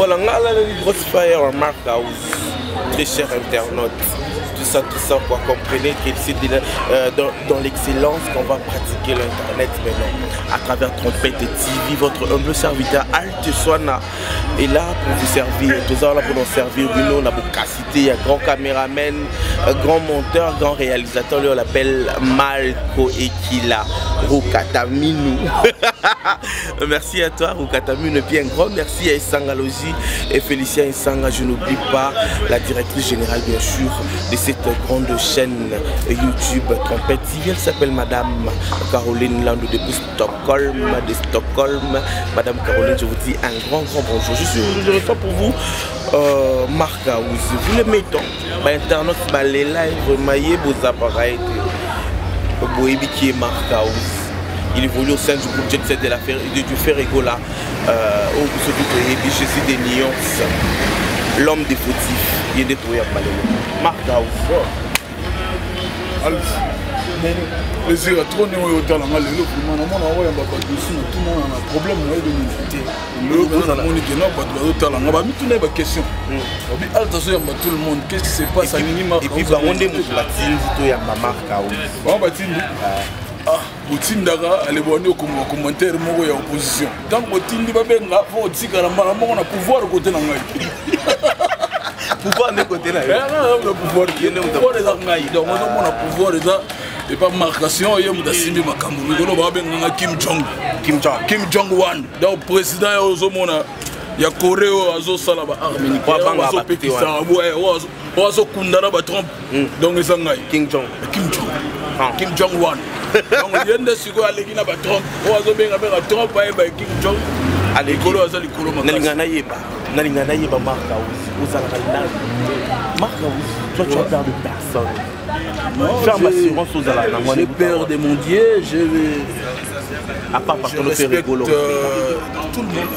Voilà, on a la grosse fire en marque house, très cher internaute. Tout ça, quoi, comprenez qu'il c'est dans l'excellence qu'on va pratiquer l'internet maintenant, à travers Trompette TV, votre humble serviteur Alt Swana est là pour vous servir, tous là pour nous servir, on a beaucoup cité, un grand caméraman, un grand monteur, grand réalisateur, on l'appelle Malco Ekila, Rukataminu. Merci à toi Rukataminu, et puis un grand merci à Esanga Logi et Félicia Esanga, je n'oublie pas la directrice générale bien sûr de cette grande chaîne YouTube Trompette TV. Elle s'appelle Madame Caroline Lando depuis Stockholm, Madame Caroline, je vous dis un grand bonjour. Je reçois pour vous Marc House. Vous le mettons, Internet, les lives, maillés, vos appareils, qui est Marc House. Il évolue au sein du groupe Jet Set du Ferregola, où je suis des nuances. L'homme des fautifs, il est détruit à Maléo. Marc House. Plaisir à trop néo au talent. Le tout le monde a un problème de l'unité. Le question. Tout le monde, qu'est-ce qui se passe à Minima? Et puis, on est Marc House. Ah, Boutindara, elle est bonne au commentaire de l'opposition. Tant que Boutindi va bien, il faut aussi que la maman a pouvoir côté de pouvoir de côté là. Le pouvoir qui est le pouvoir des Angaï. Donc, on a pouvoir et pas marcation. Il y a un Simbi Makambu. On a Kim Jong-un. Donc, président Ozomona, il y a Corée, Azo Salaba, Arménie, Azo Pékistan, Azo Kundara, Trump. Donc, les Angaï. Kim Jong-un. Donc, il y a des gens qui ont été Trump. Ozo Benga Trump, Kim Jong. Allez, Nalinganaïba Marc House, Marc House, toi tu as peur de personne. Ferme assurance aux Alana. J'ai peur de mon Dieu, je à part parce qu'on fait rigolo. Tout le monde.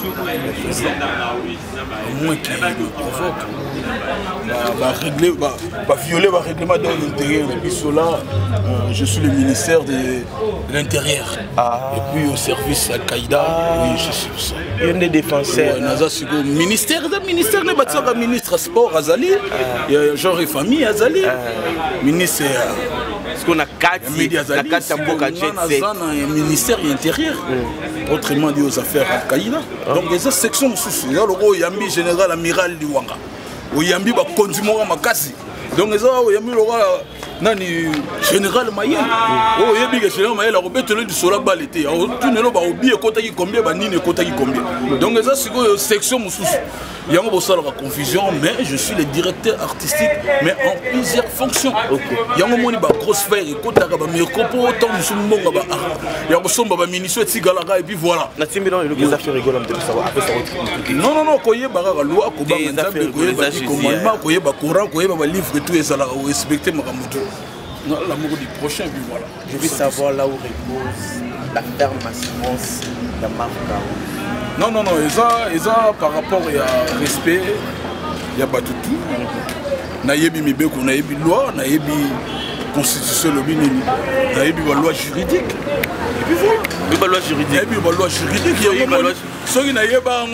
Au moins qu'il provoque. Va violer le règlement de l'intérieur. Et puis cela, je suis le ministère de l'Intérieur. Et puis au service Al-Qaïda, oui, je suis ça. Il y a des défenseurs. Ministère de Batsaka, ministre sport Azali, genre et famille Azali, ministère. Parce qu'on a 4 ministère intérieur, autrement dit aux affaires Al-Qaïda. Donc les sections sous il y a le Yambi général amiral Liwanga, au Yambi va continuer Makasi. Donc les autres Yambi nani général Mayel, oh Yambi général Mayel a rebêté le du sola balité. Tout ne va oublier côté qui combien, banine côté qui combien. Donc les autres sections sous. Il y a une confusion, mais je suis le directeur artistique, mais en plusieurs fonctions. Il y a une grosse sphère, il y a ministre et puis voilà. Non, l'amour du prochain, puis voilà. Je veux savoir là où repose la ferme assurance de Marc House. Non, ils ont par rapport à respect, il y a pas tout. Naïbi Mibeko, naïbi loi, naïbi constitution, naïbi loi juridique. Et puis voilà. La loi juridique. Naïbi loi juridique. Il y a ceux qui n'ont pas un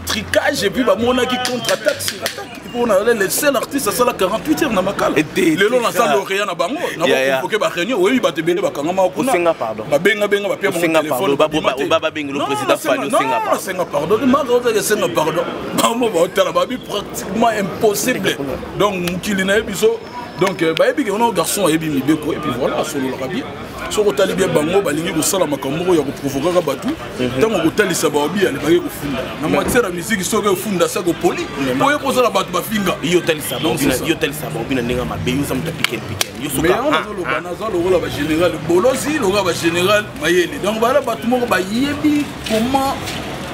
tricage et puis on contre-attaque sur attaque. On a laissé l'artiste à la 48 heures dans ma cale. Et le long, on a ça l'Orient à Bango. On a convoqué Bahreïn. Oui, il va te bénir. Pardon. Pratiquement impossible. Donc, donc, on a un garçon et puis voilà, sur le rabier. Sur le talibé Bango, balingi au salam Makambo, il y a provoqué un bateau. Tant que Tali Sababi, elle va y funda. La matière de musique, ils au funda, ça go poli. Pour y poser la batte, ma finga. Yotel Sababi, n'a pas payé, ça me t'a piqué. Mais on a le banazal, le rôle général, Bolosi, le rôle général Mayeli. Donc voilà, bâtiment, comment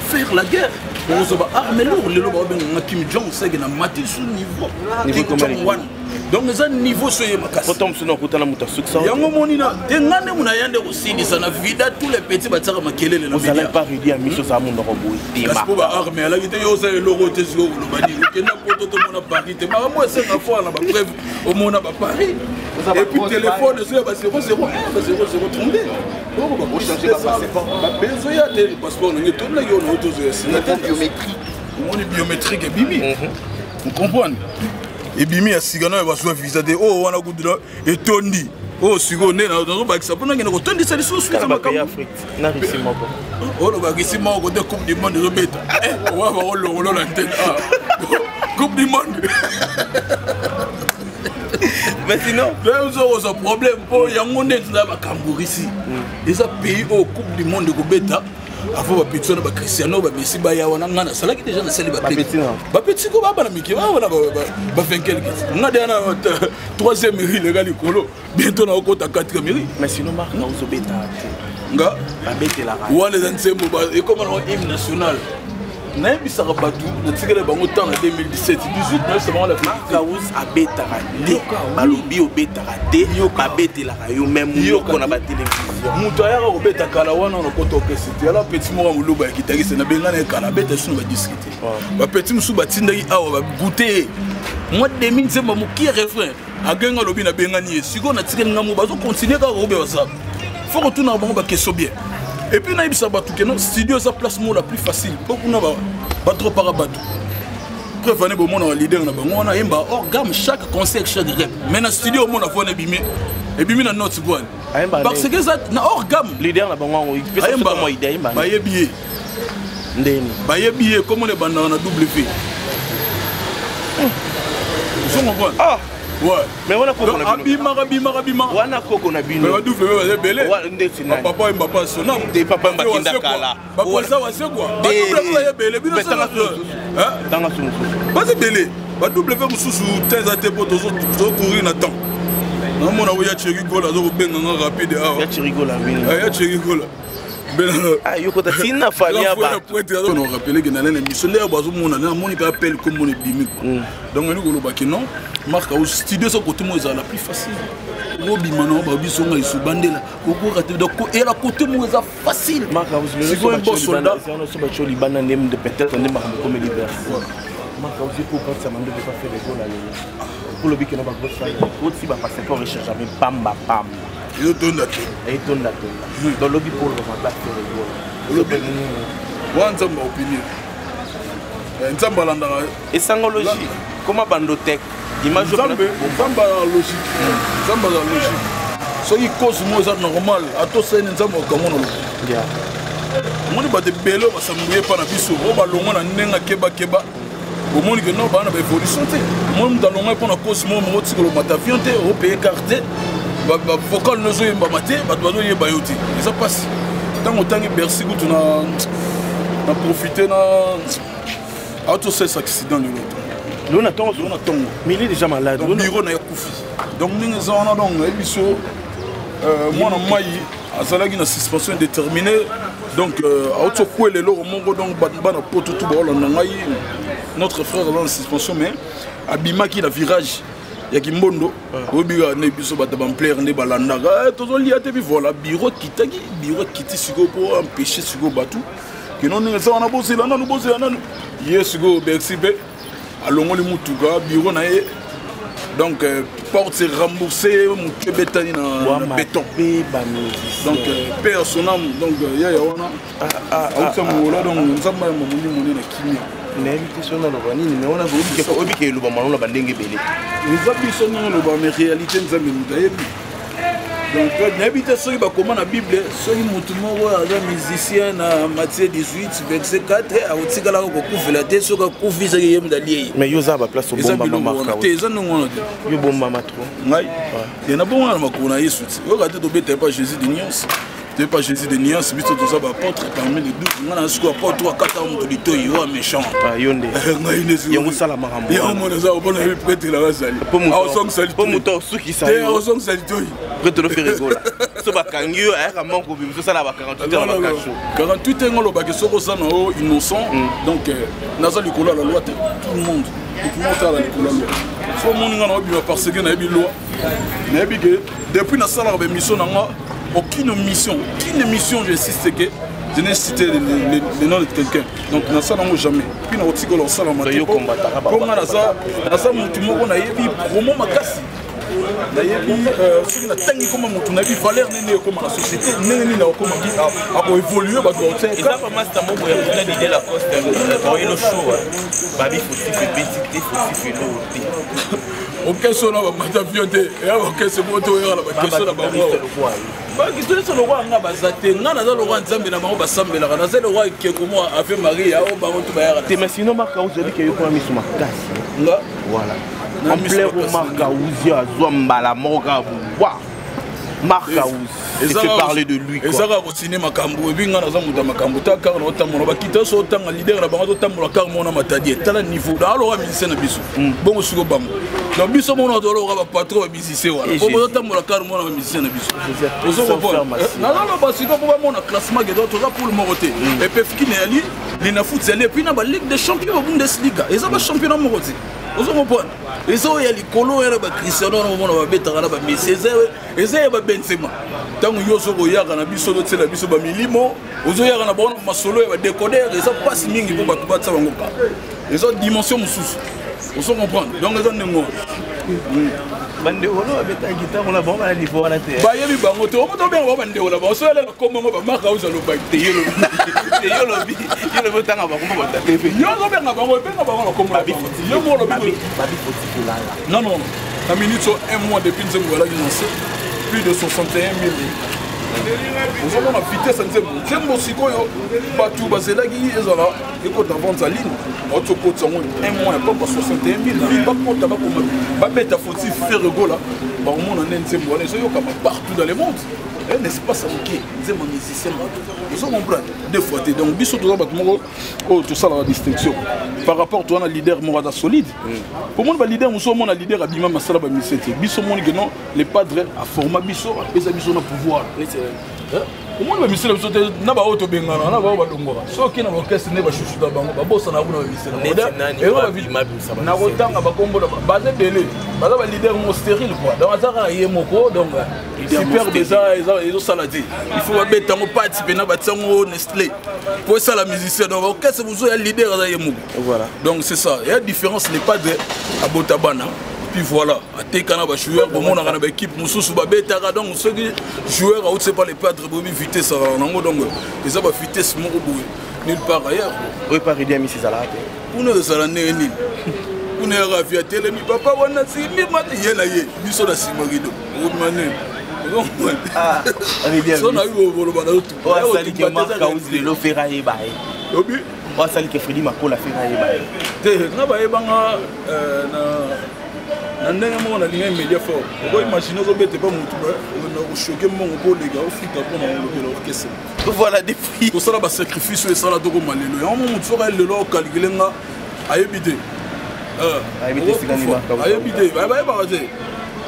faire la guerre. On se bat armer lourd, le Kim Jong, c'est qu'il a maté sous niveau. Kim Jong-un. donc les niveau soyez makasi pourtant monsieur n'okutana mutasuksa yango monina tengane muna yande kusilisa na vida tous les petits batsaka makelele na vous allez pas réduire à miso za mundo roboui parce que ba armée ala kite yo sa logo te zo lo bani kenda poto to mona Paris te ma moi c'est na fois na ba preuve au mona ba Paris et puis téléphone c'est ba 00 0032 donc ba ko changer ba passeport ba besoin ya te passeport ngi to na yo no to zo signature biométrique mon biométrique et bimi vous comprenez et bimi ya sigana ba so visa de oh wana kudira et tondi oh sigo ne na zo ba kisapona ngena ko tondi sali so suka makamba Afrique na risi moko oh lo ba kisi moko de coupe du monde zo beta wa ba lo la tête coupe du monde mais sinon vous avez un problème pour yango net na ba kamburisi les pays au coupe du monde ko beta avant ba petit na ba Cristiano ba Messi ba ya wana ngana salaki déjà na sali ba petit ko ba na miki ba wana ba vinkel ngade na 3e mairie legal ikolo bientôt na ko ta 4e mairie mais sinon marque na zo beta nga ba beta la wala nsembo ba et comme on hymne national na bisaka batu na tikele bango temps en 2017 18 na c'est vraiment la Kaous a beta raté balobi o beta raté ba beta la yo même yoko na ba télévision muto ya ko beta kala wana na koto kesiti ala petit mo muluba ya kitaki na bengana kala beta sunu ba discuter ba petit musu batindaki awa ba goûter moi 2017 ba muki refrain agenga lobi na bengani siko na tikele ngamu bazo continuer ka ko be wasa faut que tout na bango ba question bien. Et puis, il y a un studio, c'est la place la plus facile. Beaucoup de pas trop parabatou. Prévenez pour mon leader, on a un hors gamme chaque concert, chaque rep. Mais dans le studio, on a fait un bimé. Et bimé dans notre boîte. Parce que ça, hors gamme. Leader, on a fait un idée. Baye billet. Baye billet, comme on est dans la W. Vous comprenez? Ah! Ouais. Mais on a quoi on a abima. On a quoi on a bino. Mais on doit faire belé. Papa et papa sonam. Des papa makinda kala. Papa ça va c'est quoi? Ba double faire belé bino ça. Hein? Dans la soumu. Pas c'est belé. Ba double faire mususu tens à tes potes zo courir na temps. Na mona oya chirigola zo benga nga rapide ah. Ya chirigola bino. Ya chirigola. Ah yoko ta sina famia ba. On rappelle que dans l'émission là bazo mona na moni ka appel comme on est bimi. Donc nous ko lobaki non. Marque au studio ça côté moi la plus facile. Robi mano ba biso nga isubandela. Ko raté donc et la côté moi ça facile. Marque au c'est un bon soldat. C'est un so bacholi bana nem de peut-être on est marqué comme libère. Marque au pour quand ça m'a de pas faire les goals là. Pour le bic na ba grosse faille. Aussi ba passer pour rechercher mais pam. Yo tonda te. Et tonda. Dans le pour le va faire les goals. Le wanza ma opinion. Nzamba landa. Et sangologie. Comment bandotech image Zamba logique. Zamba logique. So il cause moi ça normal. Ato ça ni nzamba kamono. Yeah. Moni ba de belo ba samuye pa na biso. O ba longa na nenga keba. Au monde que non ba na ba évolution te. Moi dans longa pa na cause moi mo tikolo mata viande au payer carte. Ba vocal no zo yemba maté, ba dozo yeba yoti. Et ça passe. Tant autant que Bercy goût na profiter na auto c'est accident le l'autre. L'on attend, mais il est déjà malade. Le bureau n'a pas koufi. Donc nous avons donc moi na mai azalaki na suspension indéterminée. Donc auto quoi les lots mongo donc bana poto tout ba na ngai notre frère dans la suspension mais abimaki la virage ya kimbondo obiga na biso bata ba plaire ne balandaka tozoli ate bi voilà bureau kiti siko pour empêcher siko batu que non nous on a bossé là nous bosser là yes go Bercy alongoli mutuka bureau na ye donc porte c'est remboursé mutu betani na béton donc père son âme donc ya wana autre mola donc nzamba ya moni na kimia na invitation na lobani mais on a voulu que obi ke loba malona bandenge belé les ambitions na loba mais réalité nzambe mutayebi donc n'habitation il va comment la Bible soki mutu moko aza musicien na Matthieu 18 verset 4 aotikala ko kufela te soka kufisa ke yemda lié mais yo za ba place au bomba mama te za nongo yo bomba matro ngai et na bon na makona Yesu yo ka te to beta pas Jésus de nuance te pas Jésus de nuance biso to ça ba apôtre parmi les deux ngana siko apôtre wa kata mutu litoyi yo méchant yonde ngai nesi yo sala makambo yo mona za obona le prêtre la bazali au song sali po muto suki sa te au song sali toyi prêtre le faire rigola so ba kangio aka manko bi so sala ba 48 heures ba kacho 48 heures ngolo ba ke soko sana o innocent donc naza likolo la loi tout le monde a la loi so fois mon nga na bima parce que na yebi loi na yebi que depuis na sala ba mission na nga aucune mission j'insiste que je n'ai cité le nom de quelqu'un donc na sala ngo jamais puis na otiko la sala ma te pour nga na ça mutu moko na yebi promo makasi na yebi soki na tangi koma mutu na yebi valeur nene ekoma na société nene nini akoma ako évoluer bato baoteka eza pa master moko ya kota l'idée la poste oyelo show babi foti petite foti felo ok so na ba mata viote ya ok c'est bon to ya la ba question na ba bakitoli so lokwa nga baza te nga naza lokwa nzambe na bango basambelaka naza lokwa ekeko mo ave maria o bango to bayaka te mais sinon marka ozobi ke yokona miso makasi nga voilà en plein marka uzi azwa mbala moko kaka bwa marka uzi c'est parler de lui quoi ezaka kotine makambo ebi nga naza moto ya makambo ta kaka na otambola bakita so otanga leader na bango totambola kaka mona matadi etala niveau naaloka musicien na biso bongo siko bango donc biso mona toloka bapatron bamusicien wana bongo totambola kaka mona bamusicien na biso nazaloba siko mpo bamona classement ke toza pour le moko te epe fikine yali lina futsali epuis na baligue des champions ba bundesliga eza bachampionnat moko te ozo comprendre eza oyo ya likolo oyo na bacristiano na omona babetaka na bamesi eza ya babenzema ntango yo soki oyaka na biso tozela biso bamilimo ozoyaka na bango na masolo ya badecoder eza mpasi mingi mpo bato batisa bango ka eza dimension mosusu ozo comprendre donc eza ndenge bandeko no babetaka gitango na bango bana niveau wana te bayebi bango te omo tobenga bango bandeko na bango so yalela komongo bamarka ozaloba te yo lobi otanga bakombo batatefe yo ozobenga bango ebenga bango na kombo yo mo lobi non non na minute so un mois depuis nzembo alaki lancé plus de 61 000 ozomona vitesse nzembo sikoyo bato bazelaki ezala ekota vente en ligne otokotisa yango un mois ya pamba 61 000 bakota bakoma babeta foti feregola bakomona nde nzembo wana ezoyokama partout dans le monde un espace moke nzembo musicien ozo comprendre deux fois te donc biso toza bato moko oyo tosalaka distinction par rapport toza na leader moko aza solide pomoni baleader mosusu omona leader abima masala bamisien te biso omoni ke non le padre aforma biso apesa biso na pouvoir omoni bamisien na biso te na baoyo tobengana na bao balongwaka soki na baorchestre nde bashushuta bango babosana kuna bamisien na kotanga bakombo baza ebele baza baleader mo stérile quoi donc aza kaka ye moko donc superbe ezosala te il faut babeta yango participe na batiango Nestlé po esala musicien donc baorchestre mosusu ya leader aza ye moko donc c'est ça ya différence n'est pas de abota bana puis voilà atekana bajoueur bomonaka na baéquipe mosusu babetaka donc soki joueur auti pas les padres bobi vitesse azala nango donc eza bavitesse moko boye nulle part ailleurs oyo par idi amisi ezalaka te kuna ezala ndenge nini kuna yaka vi atelemi papa wana simimate ye na ye biso na nsima rido omane so na yo boloba na yotu oasalike marka uzi lelo fera yeba ye obi oasalike fredi makola fera yeba ye te nga bayebanga na ndenge moko nalingai média fort okoimagine ozobete mpa motu na koshoke mongo mpo olega ofika mpona olobela orkestre voilà depuis tosala basacrifice oyo esala tokoma lelo yango motu soka lelo okalkule nga ayebi te ayebi te bayebaka te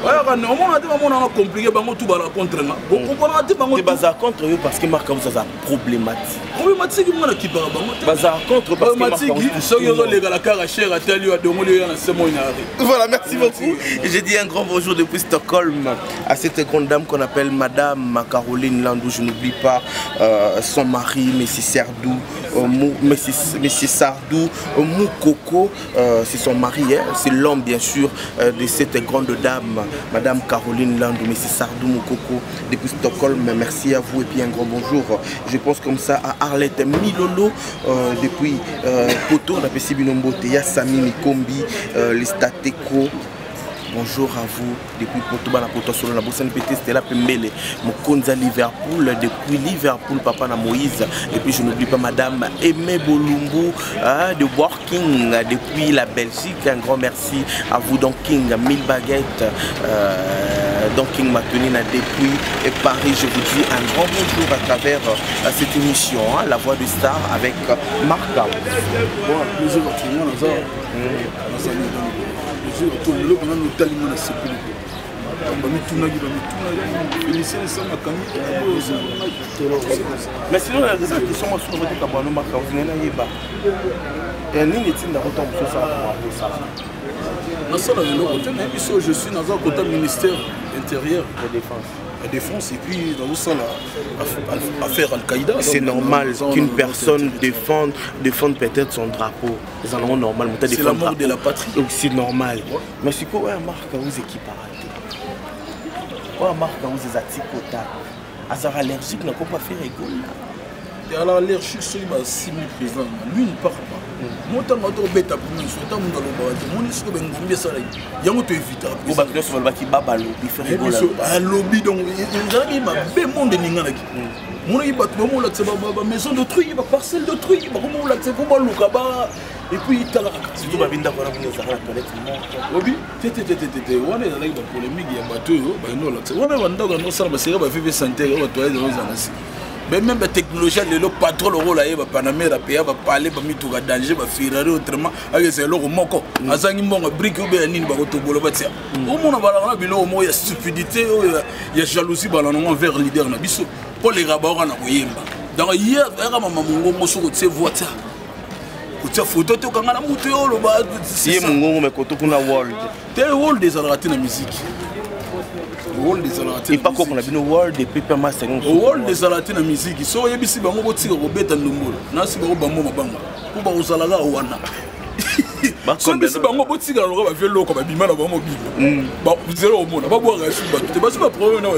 omona te bamonanga compliqué bango tu bala contre nga okomponaka te bango bazala contre yo parce que marka vous aza problématique mona kipaka bango te bazala contre problématique soki ozolegala kaka cher atali yo adongoli oyo na semo inari. Voilà, merci beaucoup. Je dis un grand bonjour depuis Stockholm à cette grande dame qu'on appelle Madame Caroline Landou. Je n'oublie pas son mari, Messi Sardou, Messi Sardou, Moukoko, c'est son mari, c'est l'homme bien sûr de cette grande dame, Madame Caroline Landou, Messi Sardou, Moukoko, depuis Stockholm. Merci à vous et puis un grand bonjour. Je pense comme ça à Arlette Milolo, depuis Poto, on appelle Sibinombo, Teya Sami Mikombi, les Stateco. Bonjour à vous depuis Poto, na Poto sur la Bossane Pété, c'était là Pembele, Mokonza Liverpool, depuis Liverpool, Papa na Moïse, et puis je n'oublie pas Madame Aimé Bolumbu de Working depuis la Belgique. Un grand merci à vous, donc King, 1000 baguettes. Donc King Matonina depuis Paris, je vous dis un grand bonjour à travers cette émission, hein, La Voix du Star avec Marc Gao. Bon, plaisir à tout le monde, tout le monde a tellement de sécurité. Mais sinon, la question est sur votre cabane, Marc Gao, vous n'avez pas. Et ni n'est-il pas autant que ça. Je suis dans un côté ministère intérieur de défense. La défense et puis dans ça affaire Al-Qaïda. C'est normal qu'une personne défende peut-être son drapeau. C'est normal. C'est la mort de la patrie. Donc c'est normal. Mais c'est quoi marque vous équipe arrêté? Quoi marque vous équipe kota? Azar allergique n'a pas fait rigole. Et alors allergique c'est pas 6000 présidents. Lui ne part pas. Moi tant que bête après moi soit tant que le mon est que ben ngombe ça là. Yango to éviter. Au bac de sol baki baba lobby fait rigole. Un lobby donc il m'a bé monde ninga là. Mon yi bat mo la tseba maison d'autrui, ba parcelle d'autrui, ba comment la tseba ko luka ba et puis tala surtout ba binda ko na bunyo za la toilette mo. Obi tete wana la ba polémique ya bateau ba no la tseba. Wana banda ko no sala ba sera ba vivre santé ba toilette dans anasi. Mais même la technologie, le patron, le rôle, il va Panamé, la PA va parler, va mettre au danger, va Ferrari autrement, avec ses logos moko. Azangi monga brique ou bien nini, va autobolo, va tirer. Au monde, il y a stupidité, il y a jalousie, vers le leader. Pour les rabats, on a Yemba. Dans hier, il y a un maman, on se voit ça. Tu as photo, tu as un mouteux, le bas. Si mon mais quand on a world. Tu as world des arrêtés de la musique. Et pas qu'on a vu le world des Paper Master. World des arrêtés de la musique. Ils sont ici, ils vont tirer au bête en numéro. Non, c'est bon, bambo, bambo. Pour voir aux alara ou wana. Sont ici, bambo, bot tirer alors va faire l'eau comme bima la bambo bim. Bon, zéro au monde. Va boire un soupe. Tu vas pas problème non.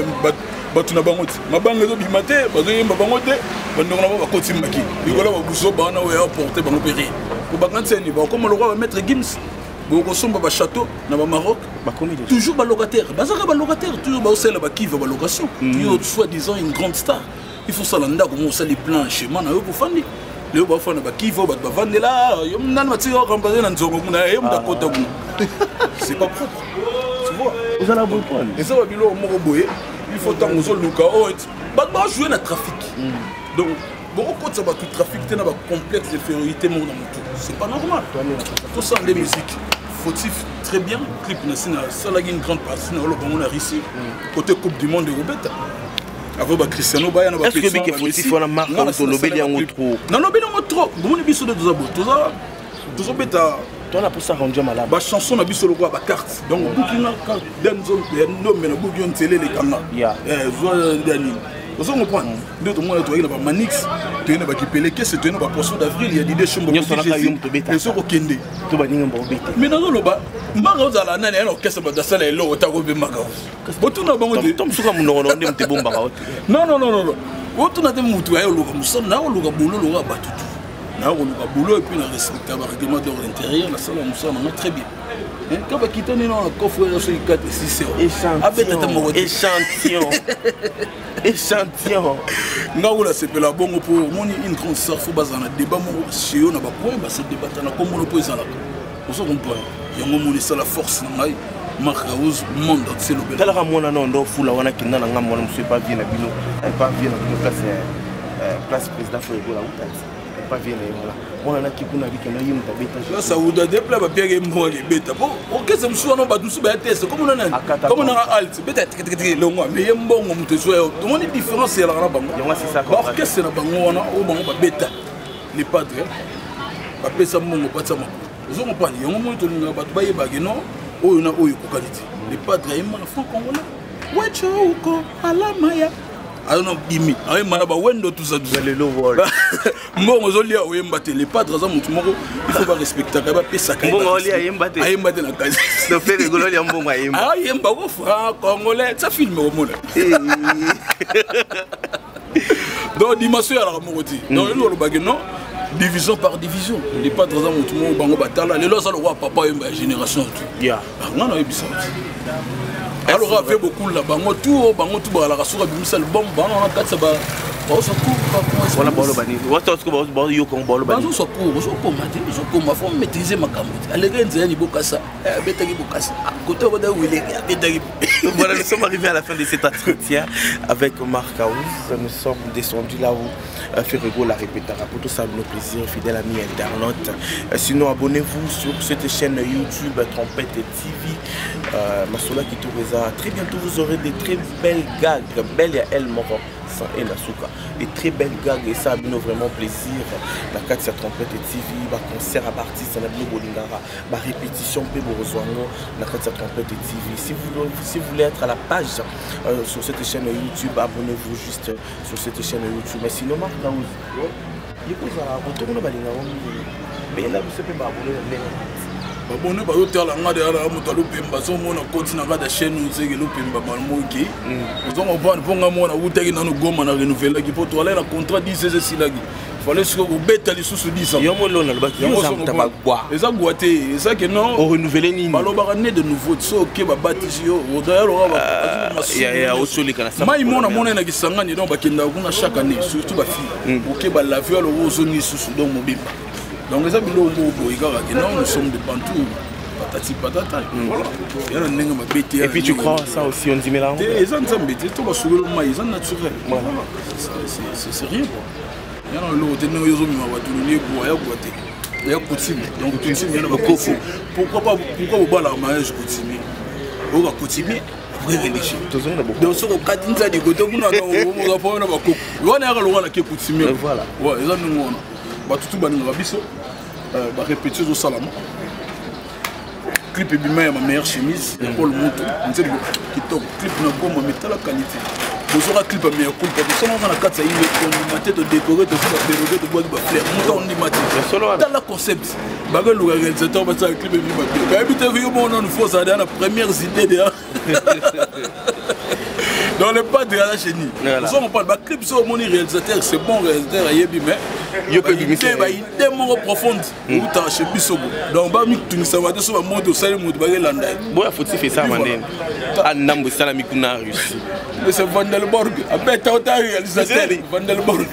Batu na bango ti. Ma bango zo bimate, bazo yemba bango te. Bando na ba koti maki. Bikola ba buso bana o ya porter bango péré. Pour bakanse ni ba comme le roi va mettre Gims. Beaucoup sont dans château, dans le Maroc, toujours des locataires. Toujours des location. Soi-disant une grande star. Il faut ça là, comment ça les plans chez moi, pour faire les gens qui vont vendre là, c'est pas propre. Tu vois? Vous allez avoir quoi? Et ça va bien il faut tant que vous jouer dans le trafic. Donc, beaucoup de tout trafic, c'est un complexe de féroïté. C'est pas normal. Tout ça, les musiques. Fautif, très bien. Clip, ça a une grande partie. On a ici, côté Coupe du Monde de Robert. Avec Cristiano Bayana. Est-ce que c'est fautif ou la marque ou le lobby en trop? Non, lobby en trop. Vous avez vu sur les deux abos. Tout ça, bêta. Toi, on a pour ça rendu malade. La chanson, on a vu sur le roi, la carte. Donc, beaucoup de carte. Il y a un homme, il y a beaucoup de télé, les caméras. Vous comprenez? D'autres mois, tu as Manix, tu as des caisses, tu as des poissons d'avril, il y a des déchets. Mais dans le bas, Margaret a la nana, alors qu'est-ce que tu as fait? Tu as fait Margaret. Tu as fait Tom Souka, non. Tu as fait Moutou, boulot et puis on respecte le règlement d'ordre intérieur, la salle nous très bien. Quand on quitte le coffre, on se 4 et 6 heures. Échantillon. Échantillon. Là, c'est la bonne pour une grande sœur, il faut baser un débat, si on a pas point, c'est débat comme on le pose là. Vous comprenez? Il y a la force, Marc Raouz, monde, c'est le bel. Alors, moi, non, fou, là, on a qui n'a pas bien à Bilo, pas bien à place président Fouégo, là, pas bien là. On a qui kuna qui n'a eu ta bêta. Là ça vous donne des plats bien que moi les bêta. Bon, OK, ça me souvient pas tout ça test comme on a comme on a alt bêta le moi mais yem bon on te soit tout monde différence c'est là bango. C'est ça. Parce que c'est na bango on a au bango bêta. Les padres ba pesa mongo pas ça. Vous comprenez? On monte le ba ba yeba non. Oh na oh ko qualité. Les padres yem na fond congolais. Wecho ko ala maya. I don't know, Bimi. I am a window to the low world. Moi, je suis allé à les padres, il faut pas respecter. Il faut pas ça. I am batté la case. Le fait de Golo, il y a un bon moyen. Ah, il y a un bon congolais. Ça filme au monde. Donc, dimension à la moralité. Donc, le baguette, non. Division par division. Les padres, tout le monde, bango batala. Les lois, le roi, papa, une génération. Yeah. Non, non, il y a alors on a fait beaucoup là bango tout la rasura bimisa le bon bango on a quatre ça ba ça court voilà bolo bani what's que bolo yo kon bolo bani ça court maté je comme ma faut maîtriser ma camote aller gagner ni bokasa betaki bokasa côté on a wile betaki. Voilà, nous sommes arrivés à la fin de cet entretien avec Marc Raouz. Nous sommes descendus là où Ferrego la répétera pour tout ça nos plaisirs, fidèles amis internautes. Sinon, abonnez-vous sur cette chaîne YouTube Trompette TV. Masola qui tout très bientôt, vous aurez des très belles gags, belles et elles mort. accent et la souka. Des très belles gags et ça a nous vraiment plaisir. La 4 sa trompette et TV, bah concert à artiste, on a bien bolingara, bah répétition pe borozwango, la 4 sa trompette et TV. Si vous voulez être à la page sur cette chaîne YouTube, abonnez-vous juste sur cette chaîne YouTube. Mais sinon, Marc Naouz, il faut ça, retourne à Balingara, mais là vous savez pas abonner. Babone bayotala ngade ala mutu alopemba somona koti na kata chaîne uzeke lopemba malmoki ozongo bana ponga mona utaki nanu goma na renouveler ki poto ala na contrat 10 silagi fallait ce que beta lisusu 10 ans yomo lona lobaki yomo tabagwa eza guate eza que non o renouveler nini balobaka ne de nouveau so ke ba batisi yo odaya lo ba ya osolika na sama mai mona na kisangani donc bakenda kuna chaque année surtout ba fille oke ba laver lo ozoni susu donc mobimba. Donc les amis nous sommes des Bantous, patati patata. Et puis tu crois ça aussi on dit mais là les gens sont bêtés, tout va sourire le maïs, c'est naturel. C'est rien quoi. Il y a l'autre nous ils ont mis ma voiture ni boire boiter. Il y a coutume. Donc coutume il y a le coco. Pourquoi au bas la mariage coutume? On va coutumer. Donc sur le cadre de côté on a pas na bakoko. On a le qui coutume. Voilà. Ouais, ils ont nous batutu baninga biso ba répétition au salama clip et bima ma meilleure chemise Paul Moto nzeli qui top clip na goma mettre la qualité bozora clip meilleur coup parce que on a quatre ça il est maté de décorer de faire déroger de bois de fleur montant on dit maté dans la concept bagal le réalisateur va ça clip et bima ba habiter vieux bon on faut ça dans la première idée déjà dans le pas de la génie. On parle de clip, c'est mon réalisateur, c'est bon réalisateur, mais il y a une idée profonde. Donc, ça va monter au salaire, bon, faut faire ça, Mandé. Annam, c'est la Mikuna Russie. C'est Vandelborg. Après, tu as réalisateur, Vandelborg.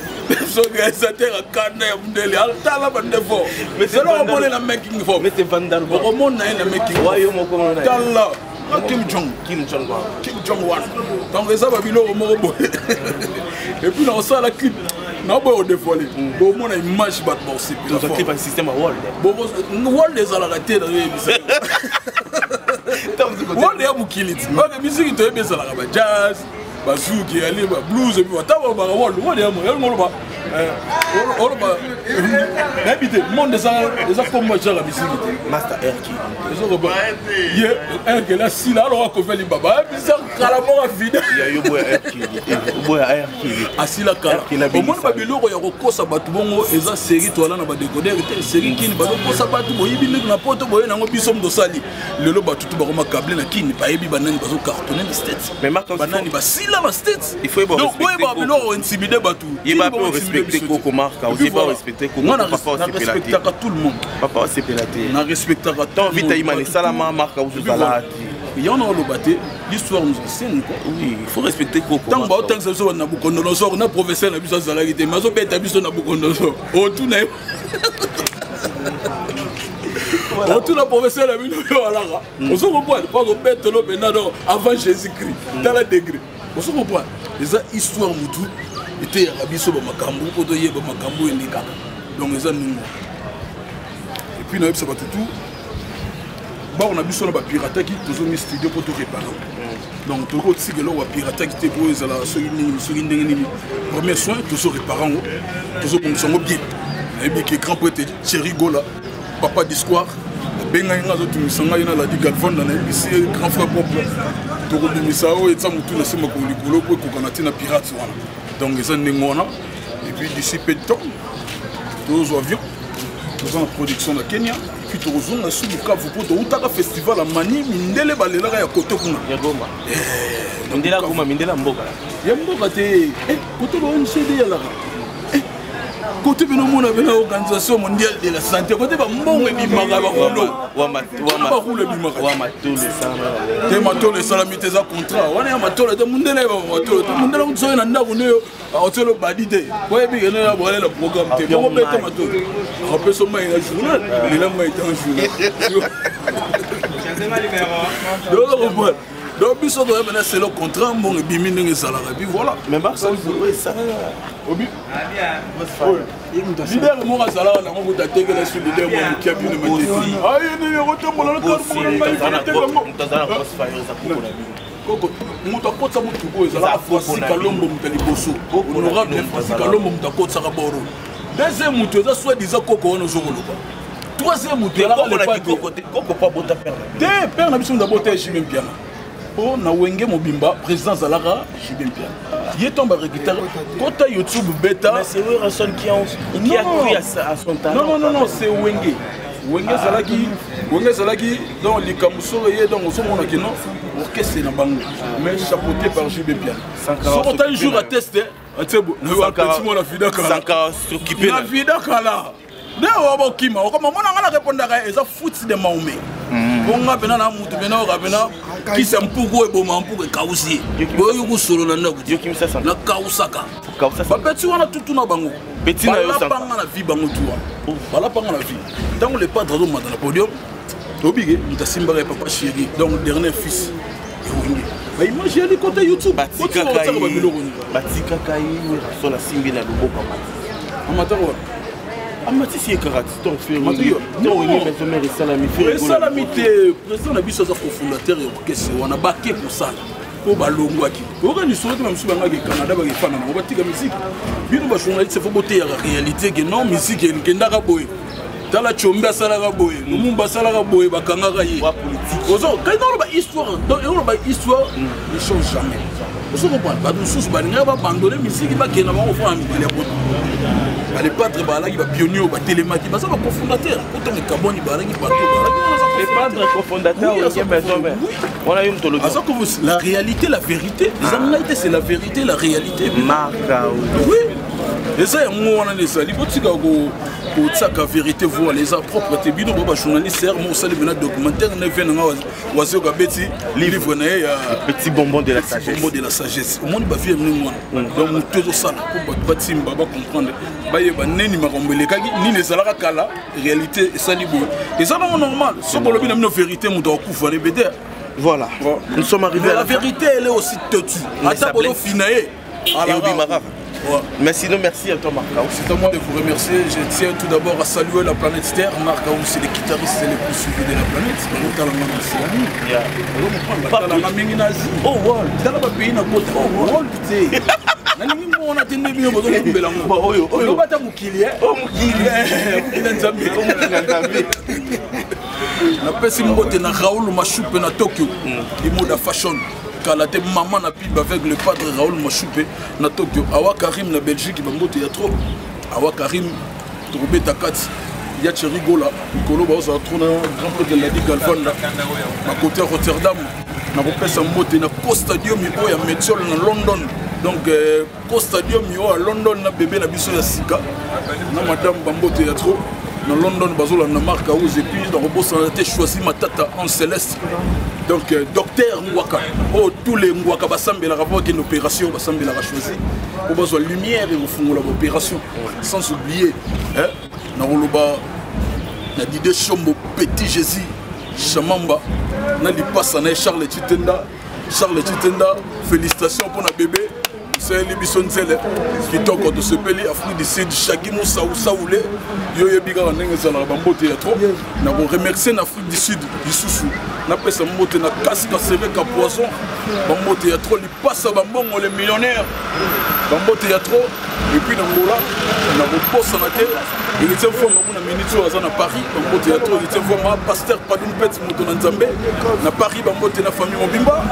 Son réalisateur a carnet, mais c'est là où on est la making for. Mais c'est Vandelborg. On est la making for. Kim Jong-un. Donc ça va bilo morobo. Et puis on sort la clip. Non pas au dévoilé. Bon mon image bat bon c'est puis la clip un système à wall. Bon wall des à la raté dans les musiques. Wall est mukilit. La musique est bien ça la jazz, bazooki, ali blues et puis on t'a ba wall est mo on va habiter monde des comme moi j'ai la musique. Master Air qui que là si là on va faire les baba ça carrément vide il y a eu boya air qui assis la kala au moins ba biloko ya kokosa batu bongo eza série toala na ba décoder série kini ba kokosa batu boyibi na poto boye nango biso ndo sali lelo batu to ba koma câble na kini ba yebi banani bazo cartonner les states mais marque banani ba sila ba states il faut donc boye ba biloko intimider batu il va pas respecter Coco marque aussi pas respecter Coco papa aussi respecter tout le monde papa aussi pélaté na respecter tant vite imane salama marque aussi salade il y en a le bâté l'histoire nous enseigne quoi oui il faut respecter Coco tant ba tant que ça na Nabucodonosor na professeur na biso salagité mazo beta biso na Nabucodonosor o tout na o tout na professeur na biso voilà on se comprend pas que bête le benado avant Jésus-Christ dans la degré on se comprend les histoires mutu était à biso ba makambo ko to yeba makambo enika donc les amis et puis na yeba ba tout ba on a biso na ba pirate qui tozo mi studio pour tout réparer donc to ko tsigelo wa pirate qui te pour ezala so ndenge premier soin tozo réparer tozo bongo bien na yebi ki grand poète Thierry Gola papa d'histoire benga nga zo tumisanga ina la di galvan na yebi si grand frère propre to ko dumisao et ça mutu na sima ko likolo ko kanati na pirate wana. Donc les gens et puis d'ici peu de temps, tous les avions, tous en production de Kenya, puis tous les sous le cap pour tout festival à Mani, Mindele balela ya koto kuna. Ya Goma. Mindela Goma, Mindela Mboka. Ya Mboka te, koto ba on CD ya la. Côté de l'Organisation mondiale de la santé, côté de l'Organisation mondiale de la santé, donc, c'est le contrat, mon bimine salarié. Puis voilà. Mais ça, ça. Leader, mon salaire, on va t'attaquer là sur le leader, mon qui a pu le mettre. Ah, il y a un retour, mon moto akotisa motu oyo ezalaka Francis Kalombo moto ya liboso honorable Francis Kalombo moto akotisaka boro deuxième moto eza soi-disant koko wana ozokoloba troisième moto ezalaka te père na biso moto abota Jimé Mpiana mpo na wenge mobimba président azalaka Jimé Mpiana ye tomba régulière kota YouTube beta mais c'est Wilson qui a cru à son talent non c'est wenge wenge ezalaki donc likambo soko ye donc ozomona kino orchestre na bango mais chapeauté par Jimé Mpiana soko ta un jour à tester atebo na yo petit mo na vida kala na vida kala ne wa bokima okoma mona ngana répondaka eza foot de Maomé bonga pena na mutu pena okapena kisa mpuku eboma mpuku ekausi boyo kusolo na ndako na kausaka bapeti wana tutu na bango petit na yo balapanga na vie bango tuwa balapanga na vie ntango le padre azomata na podium tobige mutu asimbaka papa chéri donc dernier fils ewenge baimage yali côté YouTube batikaka ye rason asimbi na loboko amataka wana amatisi ekaka titon esalami te président na biso aza cofondateur ya orchestre wana bake kosala mpo balongwaki organisation te na mosusu bangaki canada bakefana nango batika musike bino bajournaliste fo boteyaka réalité ke non musike ekendaka boye tala Tshombe asalaka boye Lumumba asalaka boye bakangaka ye kainaloba histoire donc ekoloba histoire ne change jamais ozo comprendre bato mosusu balingaka babandone musike bakenda bango fona mikili ya poto les padres balaki ba pionnier ba télémati baza ba cofondateur autant que Kaboni balaki bato les padres cofondateurs on a eu mythologie la réalité la vérité les amnaïté c'est la vérité la réalité marca oui et ça moi on a ça il faut ko tsaka vérité voir les propres bino ba journaliste mo sali bena documentaire na vena wazo ka beti livre na ya petit bonbon de la sagesse au monde ba vie ngwana donc mutezo sala ko ba timba ba comprendre bayeba neni makombelekaki nini ezalaka kala réalité esali boye eza non normal sokolobi na mino vérité moto akufa ne beder voilà nous sommes arrivés à la vérité elle est aussi têtue ata bolo finaye mais sinon merci à toi Marc. C'est à moi de vous remercier. Je tiens tout d'abord à saluer la planète Terre. Marc c'est le guitariste le plus suivi de la planète. Oh wow, dans le pays na côté. Oh wow, putain. Nani mo na tende bi bozo kumbela ngo. Oyo bata mukili Oh mukili. Mukili nzambe. Na pesi mbote na Raoul Mashupe na Tokyo. Imoda fashion. Kalate maman na pib avec le padre Raoul Mashupe na Tokyo. Awa Karim na Belgique bambote ya trop. Awa Karim Tourbe Takati. Ya Cherigola, Nicolo Baoza Trona, grand prêtre de la Ligue Galvanda. Na côté Rotterdam. Na kopesa mbote na Co-Stadium yo ya Metzel na London. Donc Co-Stadium yo à London na bébé na biso ya Sika. Na madame bambote ya trop. Dans London, Bazola na marque à Ouz et puis dans Robos on a été choisi ma tata en céleste. Donc docteur Ngwaka. Oh tous les Ngwaka Bassambe la rapport une opération Bassambe la choisi. Pour besoin lumière et au fond l'opération. Sans oublier hein na Roloba na Dide Chombo Petit Jésus Chamamba na Lipasa na Charles Titenda. Charles Titenda, félicitations pour la bébé. C'est l'émission qui toque de ce pays, Afrique du Sud, Chagimou Saoulé, Yoye Biga, Nengezala, Bambote, trop. Nous avons remercié l'Afrique du Sud, du Soussou. Nous avons fait Bambote, na casque, sévère, à poison. Bambote, trop, il passe à Bambon, les millionnaires. Bambote, trop. Et puis, dans Angola, nous avons posé en tête. Il était fois, nous avons ministre à Paris. Bambote, trop, il était fois, pasteur Padoum Pet, Mouton Nzambé. Na Paris, Bambote, na famille Mobimba.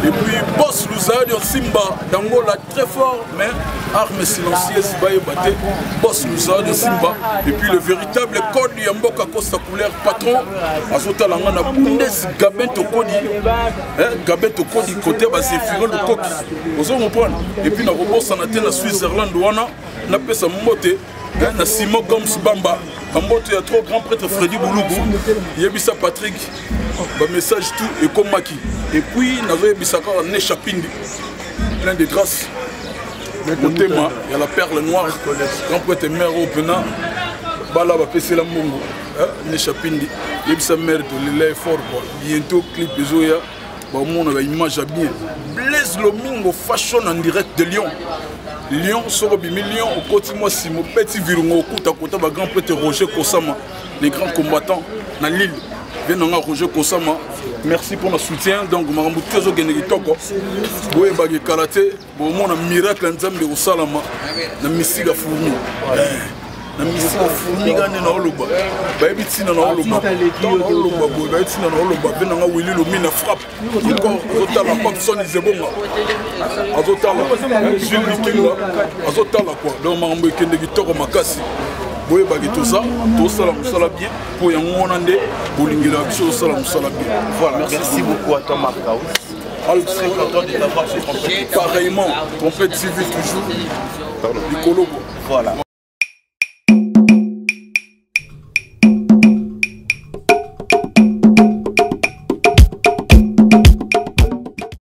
Et puis, boss Louzaïd, Simba, d'Angola, très fort, mais arme silencieuse, boss Louzaïd, Simba. Et puis, le véritable code du Yamboka Costa Couleur, patron, Azota Langana Bundes, Gabin Tokodi. Gabin Tokodi, côté, c'est Firo le Coq. Vous allez comprendre. Et puis, nous avons bossé en la Suisse-Irlande, nous avons fait monter. Na Simon Goms Bamba, Bambote a trop grand prêtre Freddy Boulougou, Yebisa Patrick, message tout et comme Maki. Et puis, nous avons Yebisa Nechapindi, plein de grâce. Au thème, il y a la perle noire, grand prêtre mère au Pena, Bala va passer la Mongo, Nechapindi, Yebisa mère de l'élève fort, bientôt clip Zoya, on a une image à bien. Blaise Lomingo fashion en direct de Lyon. Lyon, Sorobi Million, au côté moi, si mon petit virungo, au côté grand prêtre Roger Kosama, les grands combattants dans l'île. Viens Roger Kosama, merci pour le soutien. Donc, je suis venu à karaté. Je suis un miracle en Zambie au Salama. Je suis un fourmi. Je suis un fourmi. Je suis un boye bagi tout ça, tout ça la bien pour y aller pour voilà, merci beaucoup à toi Marcaus. Très content de t'avoir chez Trompette. Pareillement, Trompette civile toujours. Voilà.